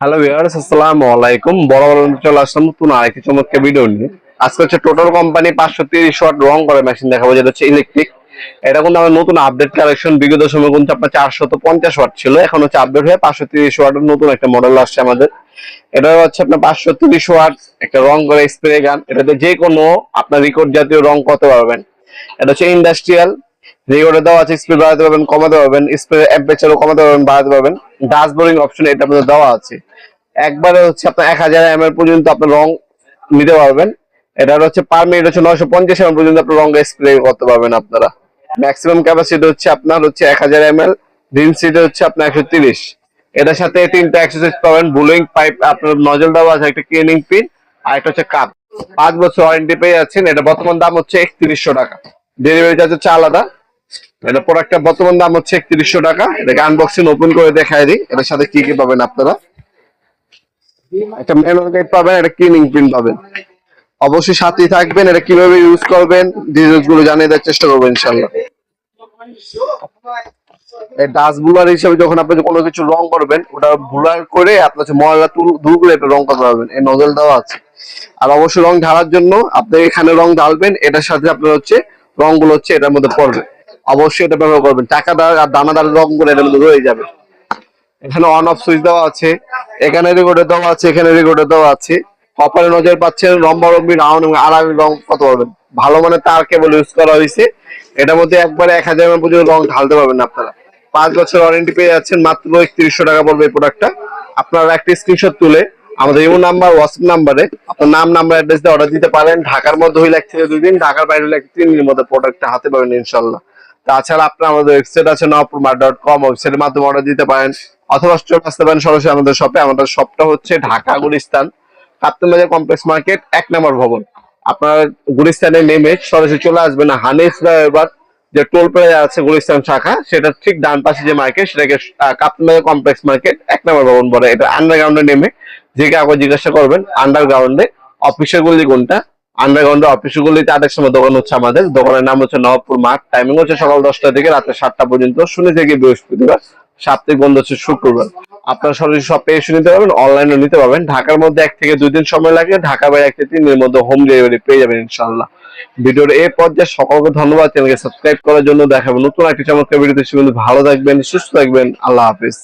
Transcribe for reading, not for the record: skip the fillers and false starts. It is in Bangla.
হ্যালো ভিউয়ার্স, আসসালামু আলাইকুম। বড় বড় চলে আসলাম নতুন আরেকটি চমৎকার ভিডিও নিয়ে। আজকে হচ্ছে টোটাল কোম্পানি 530 ওয়াট রং করে মেশিন দেখাবো, যেটা হচ্ছে ইলেকট্রিক। এটা কিন্তু আমার নতুন আপডেট কালেকশন। বিগত সময় কিন্তু আপনার 450 ওয়াট ছিল, এখন হচ্ছে আপডেট হয়ে 530 ওয়াটের নতুন একটা মডেল আসছে আমাদের। এটা হচ্ছে আপনার 530 ওয়াট একটা রং করে স্প্রে গান। এটাতে যে কোনো আপনার রেকর্ড জাতীয় রং করতে পারবেন। এটা হচ্ছে ইন্ডাস্ট্রিয়াল রেকর্ডে দেওয়া আছে, স্পিড বাড়াতে পারবেন, কমাতে পারবেন, স্প্রে টেম্পারেচারও কমাতে পারবেন, বাড়াতে পারবেন। ডাস্ট বোরিং অপশন এটা আপনাদের দেওয়া আছে। একবারে হচ্ছে আপনার 1000 ml পর্যন্ত আপনার রং নিতে পারবেন। এটা হচ্ছে পার মিনিট হচ্ছে 950 ml পর্যন্ত আপনার রং স্প্রে করতে পারবেন আপনারা। ম্যাক্সিমাম ক্যাপাসিটি হচ্ছে আপনার হচ্ছে 1000 ml। ডেনসিটি হচ্ছে আপনার 130। এটার সাথে তিনটা অ্যাক্সেসরিজ পাবেন, ব্লুইং পাইপ, আপনার নজল দেওয়া আছে, একটা ক্লিনিং পিন, আর একটা হচ্ছে কাপ। 5 বছর ওয়ারেন্টি পেয়ে যাচ্ছেন। এটা বর্তমান দাম হচ্ছে 3100 টাকা। ডেলিভারি চার্জ হচ্ছে আলাদা। এটা প্রোডাক্টটা বর্তমান দাম হচ্ছে 3100 টাকা। এটাকে আনবক্সিং ওপেন করে দেখায় দিই। এটার সাথে কি কি পাবেন আপনারা। একটা ম্যানুয়াল গাইড পাবেন, একটা ক্লিনিং পিন পাবেন। অবশ্যই সাথেই থাকবেন। এটা কিভাবে ইউজ করবেন ডিটেইলস গুলো জানিয়ে দেওয়ার চেষ্টা করবেন ইনশাআল্লাহ। এই ডাস্ট বুলার হিসেবে যখন আপনি কোনো কিছু রং করবেন, ওটা বুলার করে আপনার হচ্ছে ময়লা দূর করে একটা রং করতে পারবেন। এই নজল দেওয়া আছে। আর অবশ্যই রং ঢালার জন্য আপনি এখানে রং ঢালবেন, এটার সাথে আপনার হচ্ছে রংগুলো হচ্ছে এটার মধ্যে পড়বে। অবশ্যই এটা ব্যবহার করবেন। টাকাদার আর দানাদার রংগুলো এটার মধ্যে রয়ে যাবে। এখানে অন অফ সুইচ দেওয়া আছে, এখানে রেকর্ডে দেওয়া আছে, এখানে রেকর্ডে দেওয়া আছে। কপারে নজর পাচ্ছেন, লম্বি রাউন্ড এবং আড়াআড়ি রং কত পারবেন। ভালো মানে তার কেবল ইউজ করা হয়েছে। এটার মধ্যে একবারে 1000 ml পর্যন্ত রং ঢালতে পারবেন আপনারা। 5 বছর ওয়ারেন্টি পেয়ে যাচ্ছেন। মাত্র 3100 টাকা পড়বে এই প্রোডাক্টটা। আপনারা একটা স্ক্রিনশট তুলে আমাদের ইমো নাম্বার, হোয়াটসঅ্যাপ নাম্বারে আপনার নাম, নাম্বার, অ্যাড্রেস দিয়ে অর্ডার দিতে পারেন। ঢাকার মধ্যে হইলে 1 থেকে 2 দিন, ঢাকার বাইরে হইলে 3 দিনের মধ্যে প্রোডাক্টটা হাতে পাবেন ইনশাল্লাহ। তাছাড়া আপনার আমাদের ওয়েবসাইট আছে nawpurmart.com, ওয়েবসাইটের মাধ্যমে অর্ডার দিতে পারেন, অথবা চলে আসতে পারেন সরাসরি আমাদের শপে। আমাদের শপটা হচ্ছে ঢাকা গুলিস্তান কাপ্তান বাজার কমপ্লেক্স মার্কেট 1 নম্বর ভবন। আপনার গুলিস্তানে নেমে সরাসরি চলে আসবেন হানিফ ফ্লাইওভার যে টোল প্লাজা আছে গুলিস্তান শাখা, সেটা ঠিক ডান পাশে যে মার্কেট, সেটাকে কাপ্তান বাজার কমপ্লেক্স মার্কেট 1 নম্বর ভবন বলে। এটা আন্ডারগ্রাউন্ডে নেমে যে কাউকে জিজ্ঞাসা করবেন আন্ডারগ্রাউন্ডে অফিসের গলি কোনটা। আন্ডারগ্রাউন্ডে অফিসের গলিতে 8টার সময় দোকান হচ্ছে আমাদের। দোকানের নাম হচ্ছে নবাবপুর মাঠ। টাইমিং হচ্ছে সকাল 10টা থেকে রাতে 7টা পর্যন্ত, শনি থেকে বৃহস্পতিবার। সাপ্তাহিক বন্ধ হচ্ছে শুক্রবার। আপনারা সরাসরি সব এসে নিতে পারবেন, অনলাইনে নিতে পারবেন। ঢাকার মধ্যে 1 থেকে 2 দিন সময় লাগে, ঢাকা বাইরে 1 থেকে 3 দিনের মধ্যে হোম ডেলিভারি পেয়ে যাবেন ইনশাআল্লাহ। ভিডিওর এই পর্যায়ে সকলকে ধন্যবাদ। চ্যানেলকে সাবস্ক্রাইব করার জন্য। দেখাবো নতুন একটি চমৎকার ভিডিওতে। ভালো থাকবেন, সুস্থ থাকবেন। আল্লাহ হাফিজ।